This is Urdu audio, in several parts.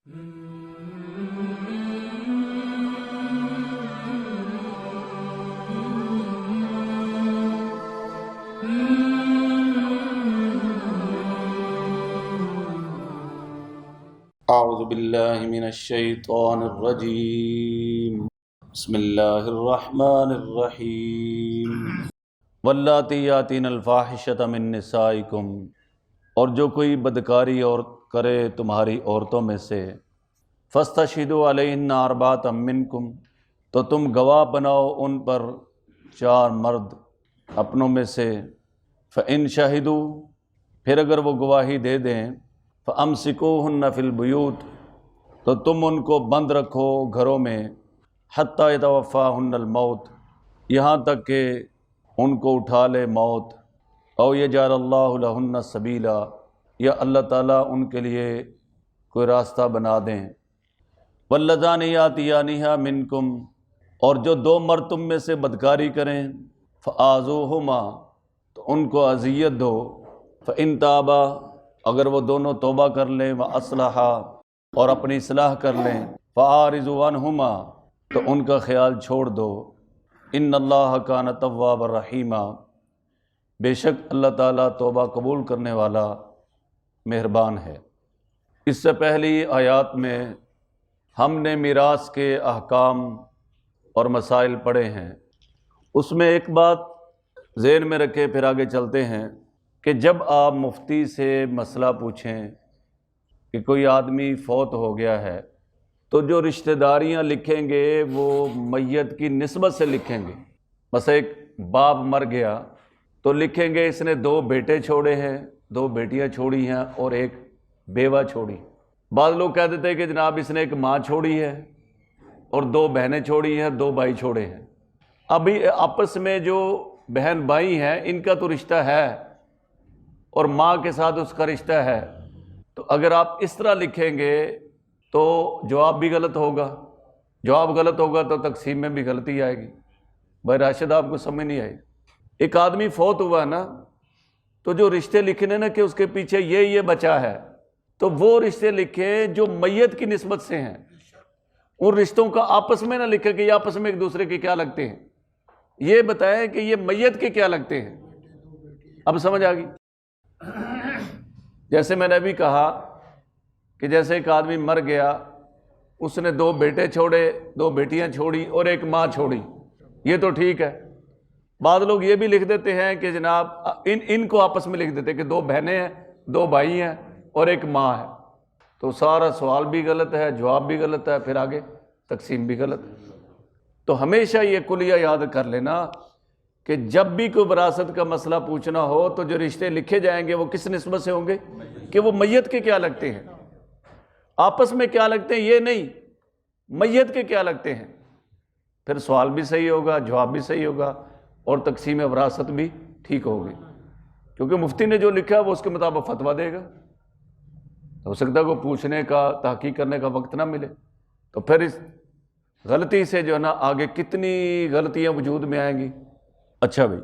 اعوذ باللہ من الشیطان الرجیم بسم اللہ الرحمن الرحیم واللاتی یاتین الفاحشۃ من نسائکم، اور جو کوئی بدکاری اور کرے تمہاری عورتوں میں سے، فاستشہدوا علیہن اربعۃ منکم، تو تم گواہ بناؤ ان پر 4 مرد اپنوں میں سے، فإن شہدوا، پھر اگر وہ گواہی دے دیں، فامسکوہن فی البیوت، تو تم ان کو بند رکھو گھروں میں، حتی یتوفاہن الموت، یہاں تک کہ ان کو اٹھا لے موت، او یجعل اللہ لہن سبیلا، یا اللہ تعالیٰ ان کے لیے کوئی راستہ بنا دیں۔ واللذان یاتیانہا منکم، اور جو 2 مرد تم میں سے بدکاری کریں، فآذوہما، تو ان کو اذیت دو، فإن تابا، اگر وہ دونوں توبہ کر لیں، وأصلحا، اور اپنی اصلاح کر لیں، فأعرضوا عنہما، تو ان کا خیال چھوڑ دو، ان اللہ کان توابا رحیما، بے شک اللہ تعالیٰ توبہ قبول کرنے والا مہربان ہے۔ اس سے پہلی آیات میں ہم نے میراث کے احکام اور مسائل پڑھے ہیں۔ اس میں ایک بات ذہن میں رکھے، پھر آگے چلتے ہیں، کہ جب آپ مفتی سے مسئلہ پوچھیں کہ کوئی آدمی فوت ہو گیا ہے، تو جو رشتہ داریاں لکھیں گے وہ میت کی نسبت سے لکھیں گے۔ بس ایک باپ مر گیا تو لکھیں گے اس نے 2 بیٹے چھوڑے ہیں، 2 بیٹیاں چھوڑی ہیں اور ایک بیوہ چھوڑی۔ بعض لوگ کہہ دیتے ہیں کہ جناب اس نے ایک ماں چھوڑی ہے اور 2 بہنیں چھوڑی ہیں، 2 بھائی چھوڑے ہیں۔ ابھی آپس میں جو بہن بھائی ہیں ان کا تو رشتہ ہے، اور ماں کے ساتھ اس کا رشتہ ہے، تو اگر آپ اس طرح لکھیں گے تو جواب بھی غلط ہوگا، جواب غلط ہوگا تو تقسیم میں بھی غلطی آئے گی۔ بھائی راشد، آپ کو سمجھ نہیں آئی؟ ایک آدمی فوت ہوا نا، تو جو رشتے لکھنے نا کہ اس کے پیچھے یہ بچا ہے، تو وہ رشتے لکھیں جو میت کی نسبت سے ہیں، ان رشتوں کا آپس میں نہ لکھیں کہ یہ آپس میں ایک دوسرے کے کیا لگتے ہیں، یہ بتائیں کہ یہ میت کے کیا لگتے ہیں۔ اب سمجھ آ گئی؟ جیسے میں نے ابھی کہا کہ جیسے ایک آدمی مر گیا، اس نے 2 بیٹے چھوڑے، 2 بیٹیاں چھوڑی اور ایک ماں چھوڑی، یہ تو ٹھیک ہے۔ بعض لوگ یہ بھی لکھ دیتے ہیں کہ جناب ان کو آپس میں لکھ دیتے ہیں کہ 2 بہنیں ہیں، 2 بھائی ہیں اور ایک ماں ہے، تو سارا سوال بھی غلط ہے، جواب بھی غلط ہے، پھر آگے تقسیم بھی غلط ہے۔ تو ہمیشہ یہ کلیہ یاد کر لینا کہ جب بھی کوئی وراثت کا مسئلہ پوچھنا ہو تو جو رشتے لکھے جائیں گے وہ کس نسبت سے ہوں گے، کہ وہ میت کے کیا لگتے ہیں، آپس میں کیا لگتے ہیں یہ نہیں، میت کے کیا لگتے ہیں۔ پھر سوال بھی صحیح ہوگا، جواب بھی صحیح ہوگا، اور تقسیم وراثت بھی ٹھیک ہوگی، کیونکہ مفتی نے جو لکھا ہے وہ اس کے مطابق فتویٰ دے گا۔ ہو سکتا ہے کہ پوچھنے کا، تحقیق کرنے کا وقت نہ ملے، تو پھر اس غلطی سے جو ہے نا آگے کتنی غلطیاں وجود میں آئیں گی۔ اچھا بھائی،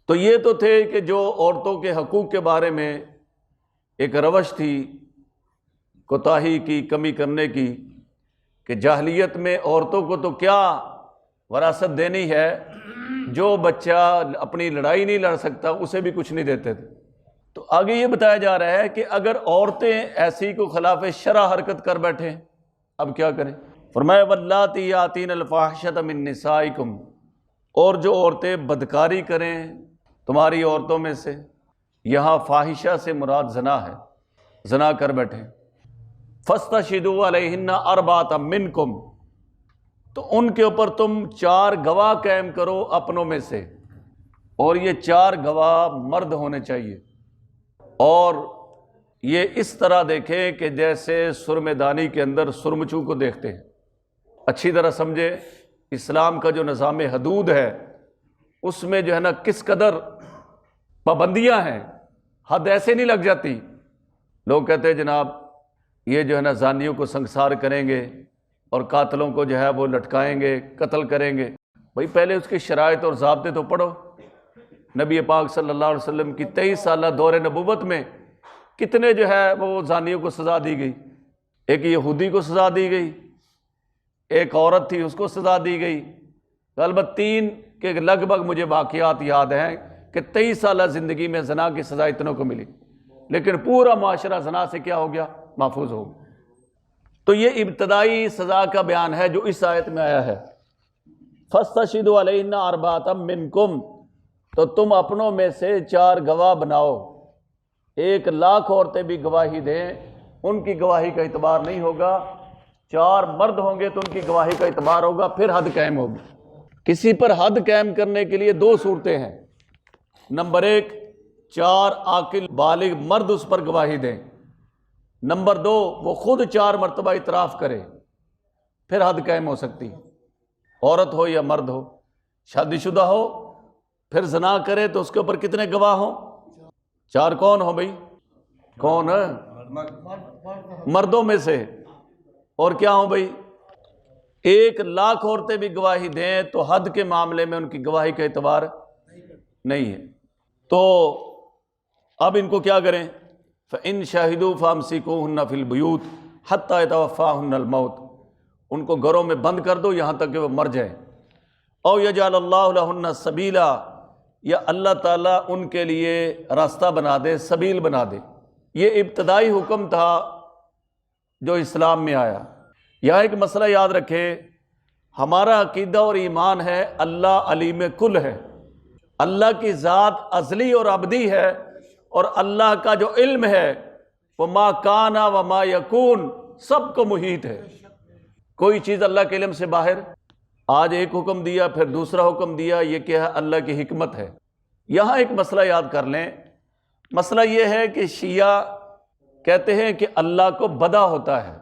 تو یہ تو تھے کہ جو عورتوں کے حقوق کے بارے میں ایک روش تھی کوتاہی کی، کمی کرنے کی، کہ جاہلیت میں عورتوں کو تو کیا وراثت دینی ہے، جو بچہ اپنی لڑائی نہیں لڑ سکتا اسے بھی کچھ نہیں دیتے تھے۔ تو آگے یہ بتایا جا رہا ہے کہ اگر عورتیں ایسی کو خلاف شرع حرکت کر بیٹھیں، اب کیا کریں؟ فرمایا واللاتی یاتین الفاحشۃ من نسائکم، اور جو عورتیں بدکاری کریں تمہاری عورتوں میں سے، یہاں فاحشہ سے مراد زنا ہے، زنا کر بیٹھیں، فاستشہدوا علیہن اربعۃ منکم، تو ان کے اوپر تم 4 گواہ قائم کرو اپنوں میں سے، اور یہ 4 گواہ مرد ہونے چاہیے، اور یہ اس طرح دیکھیں کہ جیسے سرمے دانی کے اندر سرمچو کو دیکھتے ہیں۔ اچھی طرح سمجھے اسلام کا جو نظام حدود ہے اس میں جو ہے نا کس قدر پابندیاں ہیں، حد ایسے نہیں لگ جاتی۔ لوگ کہتے ہیں جناب یہ جو ہے نا زانیوں کو سنسار کریں گے اور قاتلوں کو جو ہے وہ لٹکائیں گے، قتل کریں گے۔ بھائی پہلے اس کی شرائط اور ضابطے تو پڑھو۔ نبی پاک صلی اللہ علیہ وسلم کی 23 سالہ دور نبوت میں کتنے جو ہے وہ زانیوں کو سزا دی گئی، ایک یہودی کو سزا دی گئی، ایک عورت تھی اس کو سزا دی گئی، البتہ 3 کے لگ بھگ مجھے واقعات یاد ہیں کہ 23 سالہ زندگی میں زنا کی سزا اتنوں کو ملی، لیکن پورا معاشرہ زنا سے کیا ہو گیا؟ محفوظ ہو گیا۔ تو یہ ابتدائی سزا کا بیان ہے جو اس آیت میں آیا ہے۔ فَاسْتَشْهِدُوا عَلَيْهِنَّ أَرْبَعَةً مِّنْكُمْ، تو تم اپنوں میں سے 4 گواہ بناؤ۔ 1,00,000 عورتیں بھی گواہی دیں، ان کی گواہی کا اعتبار نہیں ہوگا۔ 4 مرد ہوں گے تو ان کی گواہی کا اعتبار ہوگا، پھر حد قائم ہوگی۔ کسی پر حد قائم کرنے کے لیے 2 صورتیں ہیں۔ نمبر 1، 4 عاقل بالغ مرد اس پر گواہی دیں۔ نمبر 2، وہ خود 4 مرتبہ اعتراف کرے، پھر حد قائم ہو سکتی۔ عورت ہو یا مرد ہو، شادی شدہ ہو، پھر زنا کرے تو اس کے اوپر کتنے گواہ ہوں؟ 4 کون ہو بھائی؟ کون ہے؟ مردوں میں سے۔ اور کیا ہوں بھائی؟ 1,00,000 عورتیں بھی گواہی دیں تو حد کے معاملے میں ان کی گواہی کا اعتبار نہیں ہے۔ تو اب ان کو کیا کریں؟ فَإِن شَهِدُوا فَأَمْسِكُوهُنَّ فِي الْبُيُوتِ حَتَّى يَتَوَفَّاهُنَّ الْمَوْتُ، ان کو گھروں میں بند کر دو یہاں تک کہ وہ مر جائیں۔ او یجعل اللہ لہن سبیلا، یا اللہ تعالیٰ ان کے لیے راستہ بنا دے، سبیل بنا دے۔ یہ ابتدائی حکم تھا جو اسلام میں آیا۔ یہاں ایک مسئلہ یاد رکھے، ہمارا عقیدہ اور ایمان ہے اللہ علیم کل ہے، اللہ کی ذات ازلی اور ابدی ہے، اور اللہ کا جو علم ہے وہ ما کانا و ما یکون سب کو محیط ہے، کوئی چیز اللہ کے علم سے باہر۔ آج ایک حکم دیا پھر دوسرا حکم دیا، یہ کیا ہے؟ اللہ کی حکمت ہے۔ یہاں ایک مسئلہ یاد کر لیں، مسئلہ یہ ہے کہ شیعہ کہتے ہیں کہ اللہ کو بدا ہوتا ہے،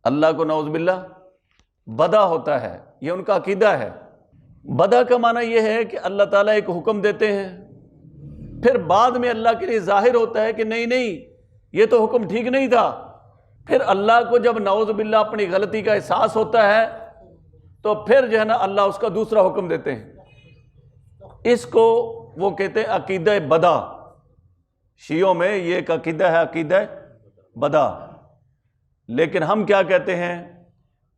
اللہ کو نعوذ باللہ بدا ہوتا ہے، یہ ان کا عقیدہ ہے۔ بدا کا معنی یہ ہے کہ اللہ تعالیٰ ایک حکم دیتے ہیں، پھر بعد میں اللہ کے لیے ظاہر ہوتا ہے کہ نہیں نہیں یہ تو حکم ٹھیک نہیں تھا، پھر اللہ کو جب نعوذ باللہ اپنی غلطی کا احساس ہوتا ہے تو پھر جو ہے نا اللہ اس کا دوسرا حکم دیتے ہیں۔ اس کو وہ کہتے ہیں عقیدہ بدا۔ شیعوں میں یہ ایک عقیدہ ہے، عقیدہ بدا۔ لیکن ہم کیا کہتے ہیں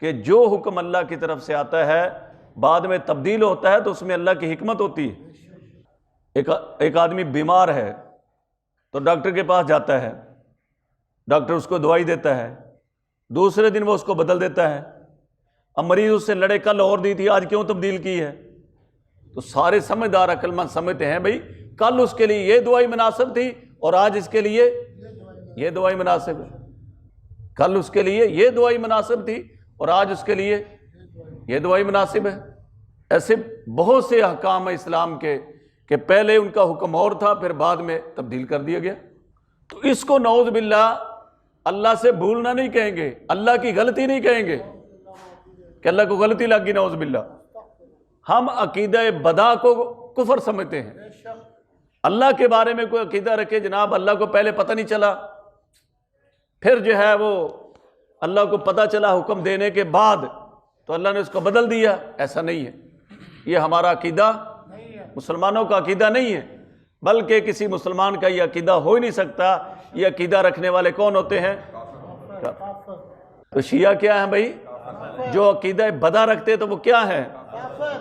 کہ جو حکم اللہ کی طرف سے آتا ہے بعد میں تبدیل ہوتا ہے تو اس میں اللہ کی حکمت ہوتی ہے۔ ایک آدمی بیمار ہے تو ڈاکٹر کے پاس جاتا ہے، ڈاکٹر اس کو دوائی دیتا ہے، دوسرے دن وہ اس کو بدل دیتا ہے۔ اب مریض اس سے لڑے، کل اور دی تھی آج کیوں تبدیل کی ہے؟ تو سارے سمجھدار عقل مند سمجھتے ہیں بھائی کل اس کے لیے یہ دوائی مناسب تھی اور آج اس کے لیے یہ دوائی مناسب ہے، کل اس کے لیے یہ دوائی مناسب تھی اور آج اس کے لیے یہ دوائی مناسب ہے۔ ایسے بہت سے احکام ہیں اسلام کے کہ پہلے ان کا حکم اور تھا پھر بعد میں تبدیل کر دیا گیا۔ تو اس کو نعوذ باللہ اللہ سے بھولنا نہیں کہیں گے، اللہ کی غلطی نہیں کہیں گے کہ اللہ کو غلطی لگ گئی، نعوذ باللہ۔ ہم عقیدہ بدا کو کفر سمجھتے ہیں۔ اللہ کے بارے میں کوئی عقیدہ رکھے جناب اللہ کو پہلے پتہ نہیں چلا، پھر جو ہے وہ اللہ کو پتہ چلا حکم دینے کے بعد تو اللہ نے اس کو بدل دیا، ایسا نہیں ہے۔ یہ ہمارا عقیدہ مسلمانوں کا عقیدہ نہیں ہے، بلکہ کسی مسلمان کا یہ عقیدہ ہو ہی نہیں سکتا۔ یہ عقیدہ رکھنے والے کون ہوتے ہیں؟ تو شیعہ کیا ہیں بھائی؟ جو عقیدہ بدا رکھتے تو وہ کیا ہیں؟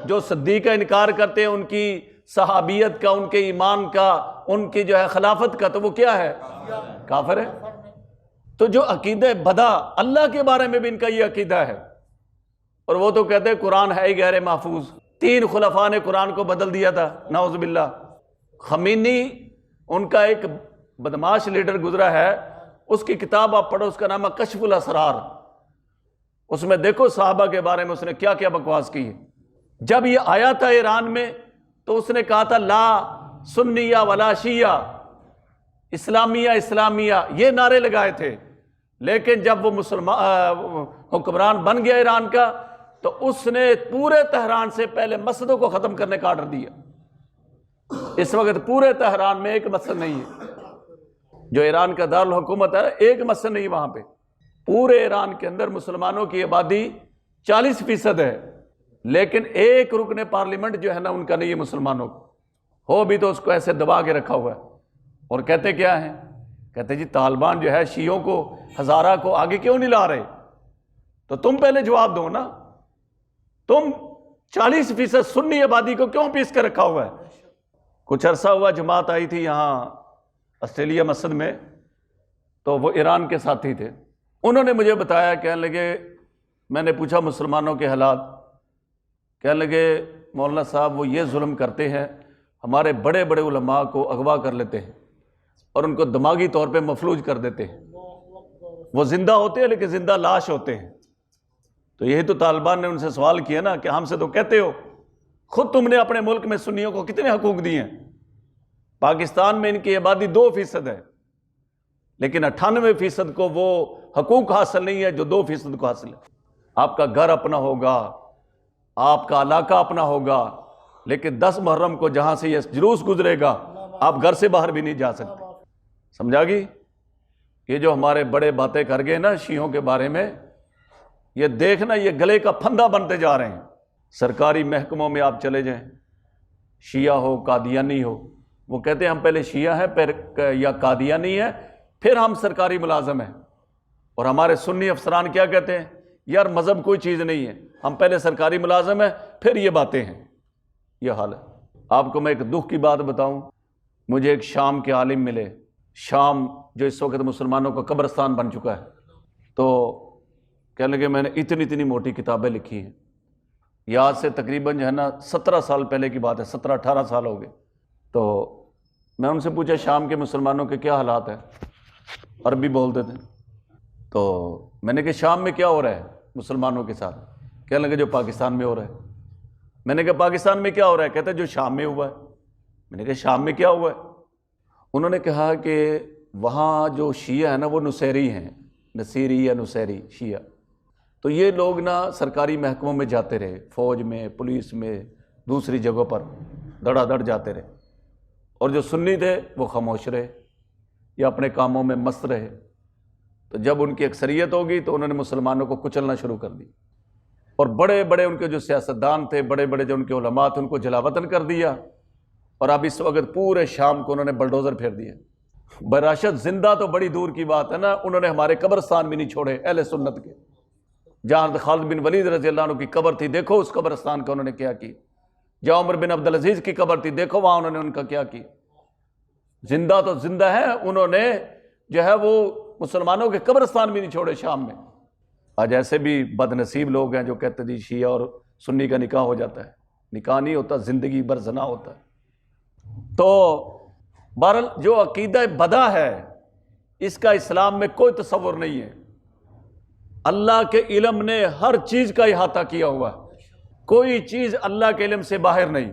جو صدیق کا انکار کرتے ہیں، ان کی صحابیت کا، ان کے ایمان کا، ان کی جو ہے خلافت کا، تو وہ کیا ہے؟ کافر ہے۔ تو جو عقیدہ بدا اللہ کے بارے میں بھی ان کا یہ عقیدہ ہے، اور وہ تو کہتے ہیں قرآن ہے ہی غیر محفوظ۔ 3 خلفاء نے قرآن کو بدل دیا تھا، نعوذ باللہ۔ خمینی ان کا ایک بدماش لیڈر گزرا ہے، اس کی کتاب آپ پڑھو، اس کا نام ہے کشف الاسرار۔ اس میں دیکھو صحابہ کے بارے میں اس نے کیا کیا بکواس کی ہے۔ جب یہ آیا تھا ایران میں تو اس نے کہا تھا لا سنیہ ولا شیعہ، اسلامیہ اسلامیہ، یہ نعرے لگائے تھے۔ لیکن جب وہ حکمران بن گیا ایران کا تو اس نے پورے تہران سے پہلے مسجدوں کو ختم کرنے کا آرڈر دیا۔ اس وقت پورے تہران میں ایک مسجد نہیں ہے، جو ایران کا دارالحکومت ہے، ایک مسجد نہیں وہاں پہ۔ پورے ایران کے اندر مسلمانوں کی آبادی 40% ہے، لیکن ایک رکن پارلیمنٹ جو ہے نا ان کا نہیں ہے مسلمانوں کو، ہو بھی تو اس کو ایسے دبا کے رکھا ہوا ہے۔ اور کہتے کیا ہیں کہتے جی طالبان جو ہے شیعوں کو، ہزارہ کو آگے کیوں نہیں لا رہے؟ تو تم پہلے جواب دو نا، تم 40% سنی آبادی کو کیوں پیس کر رکھا ہوا ہے؟ کچھ عرصہ ہوا جماعت آئی تھی یہاں آسٹریلیا مسجد میں، تو وہ ایران کے ساتھی تھے، انہوں نے مجھے بتایا، کہنے لگے، میں نے پوچھا مسلمانوں کے حالات، کہنے لگے مولانا صاحب وہ یہ ظلم کرتے ہیں، ہمارے بڑے بڑے علماء کو اغوا کر لیتے ہیں اور ان کو دماغی طور پہ مفلوج کر دیتے ہیں، وہ زندہ ہوتے ہیں لیکن زندہ لاش ہوتے ہیں۔ تو یہی تو طالبان نے ان سے سوال کیا نا کہ ہم سے تو کہتے ہو، خود تم نے اپنے ملک میں سنیوں کو کتنے حقوق دیے ہیں؟ پاکستان میں ان کی آبادی 2% ہے، لیکن 98% کو وہ حقوق حاصل نہیں ہے جو 2% کو حاصل ہے۔ آپ کا گھر اپنا ہوگا، آپ کا علاقہ اپنا ہوگا، لیکن 10 محرم کو جہاں سے یہ جلوس گزرے گا آپ گھر سے باہر بھی نہیں جا سکتے۔ سمجھا گی؟ یہ جو ہمارے بڑے باتیں کر گئے نا شیعوں کے بارے میں، یہ دیکھنا یہ گلے کا پھندا بنتے جا رہے ہیں۔ سرکاری محکموں میں آپ چلے جائیں، شیعہ ہو قادیانی ہو، وہ کہتے ہیں ہم پہلے شیعہ ہیں پھر یا قادیانی ہیں پھر ہم سرکاری ملازم ہیں، اور ہمارے سنی افسران کیا کہتے ہیں؟ یار مذہب کوئی چیز نہیں ہے، ہم پہلے سرکاری ملازم ہیں پھر یہ باتیں ہیں۔ یہ حال ہے۔ آپ کو میں ایک دکھ کی بات بتاؤں، مجھے ایک شام کے عالم ملے، شام جو اس وقت مسلمانوں کا قبرستان بن چکا ہے، تو کہنے لگے میں نے اتنی موٹی کتابیں لکھی ہیں، یاد سے تقریباً جو ہے نا 17 سال پہلے کی بات ہے، 17-18 سال ہو گئے۔ تو میں ان سے پوچھا شام کے مسلمانوں کے کیا حالات ہیں، عربی بولتے تھے، تو میں نے کہا شام میں کیا ہو رہا ہے مسلمانوں کے ساتھ؟ کہنے لگے جو پاکستان میں ہو رہا ہے۔ میں نے کہا پاکستان میں کیا ہو رہا ہے؟ کہتے جو شام میں ہوا ہے۔ میں نے کہا شام میں کیا ہوا ہے؟ انہوں نے کہا کہ وہاں جو شیعہ ہیں نا وہ نصیری ہیں، نصیری یا نصیری شیعہ، تو یہ لوگ نا سرکاری محکموں میں جاتے رہے، فوج میں، پولیس میں، دوسری جگہوں پر دڑا دڑ جاتے رہے، اور جو سنی تھے وہ خاموش رہے یا اپنے کاموں میں مست رہے۔ تو جب ان کی اکثریت ہوگی تو انہوں نے مسلمانوں کو کچلنا شروع کر دی، اور بڑے بڑے ان کے جو سیاستدان تھے، بڑے بڑے جو ان کے علماء تھے، ان کو جلا وطن کر دیا، اور اب اس وقت پورے شام کو انہوں نے بلڈوزر پھیر دیا۔ براشد زندہ تو بڑی دور کی بات ہے نا، انہوں نے ہمارے قبرستان بھی نہیں چھوڑے اہل سنت کے۔ جہاں خالد بن ولید رضی اللہ عنہ کی قبر تھی، دیکھو اس قبرستان کا انہوں نے کیا کی۔ جہاں عمر بن عبدالعزیز کی قبر تھی، دیکھو وہاں انہوں نے ان کا کیا کی۔ زندہ تو زندہ ہے، انہوں نے جو ہے وہ مسلمانوں کے قبرستان بھی نہیں چھوڑے شام میں۔ آج ایسے بھی بد نصیب لوگ ہیں جو کہتے جی شیعہ اور سنی کا نکاح ہو جاتا ہے، نکاح نہیں ہوتا، زندگی بھر زنا ہوتا ہے۔ تو بہرحال جو عقیدہ بدا ہے اس کا اسلام میں کوئی تصور نہیں ہے۔ اللہ کے علم نے ہر چیز کا احاطہ کیا ہوا ہے، کوئی چیز اللہ کے علم سے باہر نہیں۔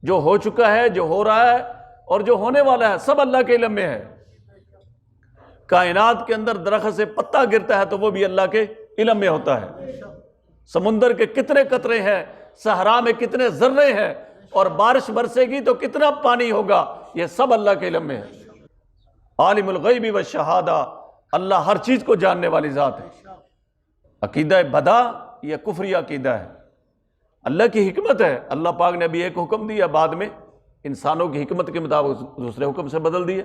جو ہو چکا ہے، جو ہو رہا ہے اور جو ہونے والا ہے، سب اللہ کے علم میں ہے۔ کائنات کے اندر درخت سے پتا گرتا ہے تو وہ بھی اللہ کے علم میں ہوتا ہے۔ سمندر کے کتنے قطرے ہیں، صحرا میں کتنے ذرے ہیں، اور بارش برسے گی تو کتنا پانی ہوگا، یہ سب اللہ کے علم میں ہے۔ عالم الغیب والشہادہ، اللہ ہر چیز کو جاننے والی ذات ہے۔ عقیدہ بدا یہ کفری عقیدہ ہے، اللہ کی حکمت ہے۔ اللہ پاک نے ابھی ایک حکم دیا، بعد میں انسانوں کی حکمت کے مطابق دوسرے حکم سے بدل دیے۔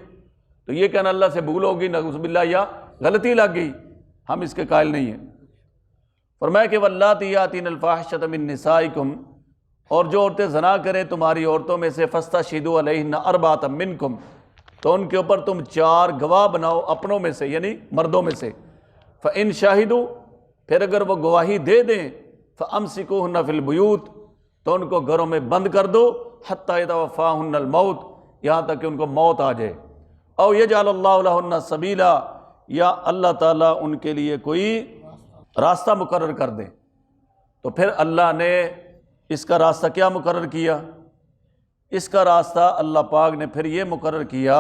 تو یہ کہنا اللہ سے بھول ہوگی، نعوذ باللہ، یا غلطی لگ گئی، ہم اس کے قائل نہیں ہیں۔ فرمایا کہ واللاتی یاتین الفاحشۃ من نسائکم، اور جو عورتیں زنا کریں تمہاری عورتوں میں سے، فاستشہدوا علیہن اربعۃ منکم، تو ان کے اوپر تم 4 گواہ بناؤ اپنوں میں سے، یعنی مردوں میں سے۔ فإن شاہدوا، پھر اگر وہ گواہی دے دیں، فأمسکوہن فی البیوت، تو ان کو گھروں میں بند کر دو، حتی یتوفاہن الموت، یہاں تک کہ ان کو موت آ جائے۔ او یجعل اللہ لہن سبیلا، یا اللہ تعالیٰ ان کے لیے کوئی راستہ مقرر کر دے۔ تو پھر اللہ نے اس کا راستہ کیا مقرر کیا؟ اس کا راستہ اللہ پاک نے پھر یہ مقرر کیا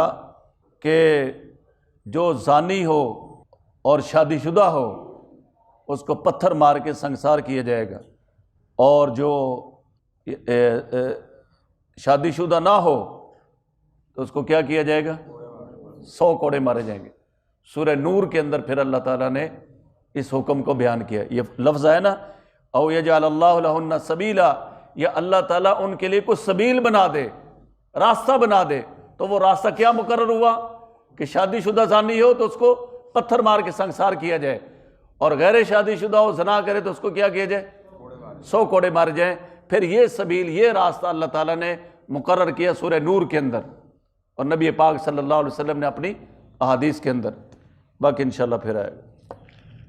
کہ جو زانی ہو اور شادی شدہ ہو اس کو پتھر مار کے سنگسار کیا جائے گا، اور جو شادی شدہ نہ ہو تو اس کو کیا کیا جائے گا؟ 100 کوڑے مارے جائیں گے۔ سورہ نور کے اندر پھر اللہ تعالیٰ نے اس حکم کو بیان کیا۔ یہ لفظ ہے نا، او یجعل اللہ لہن سبیلا، یا اللہ تعالیٰ ان کے لیے کوئی سبیل بنا دے، راستہ بنا دے۔ تو وہ راستہ کیا مقرر ہوا؟ کہ شادی شدہ زانی ہو تو اس کو پتھر مار کے سنگسار کیا جائے، اور غیر شادی شدہ ہو زنا کرے تو اس کو کیا کیا جائے؟ 100 کوڑے مارے جائیں۔ پھر یہ سبیل، یہ راستہ اللہ تعالیٰ نے مقرر کیا سورہ نور کے اندر، اور نبی پاک صلی اللہ علیہ وسلم نے اپنی احادیث کے اندر۔ باقی انشاءاللہ پھر آئے گا۔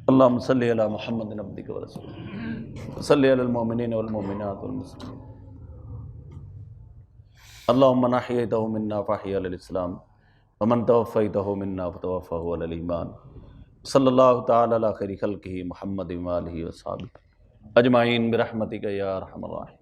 اللہم صلی علی محمد عبدک ورسولک، صلی علی المؤمنین والمؤمنات والمسلمین۔ اللہم من احییتہ منا فاحیہ علی الاسلام ومن توفیتہ منا فتوفہ علی الایمان۔ صلی اللہ تعالی علی خیر خلقہ محمد وآلہ وصحبہ اجمعین برحمتک یا ارحم الراحمین۔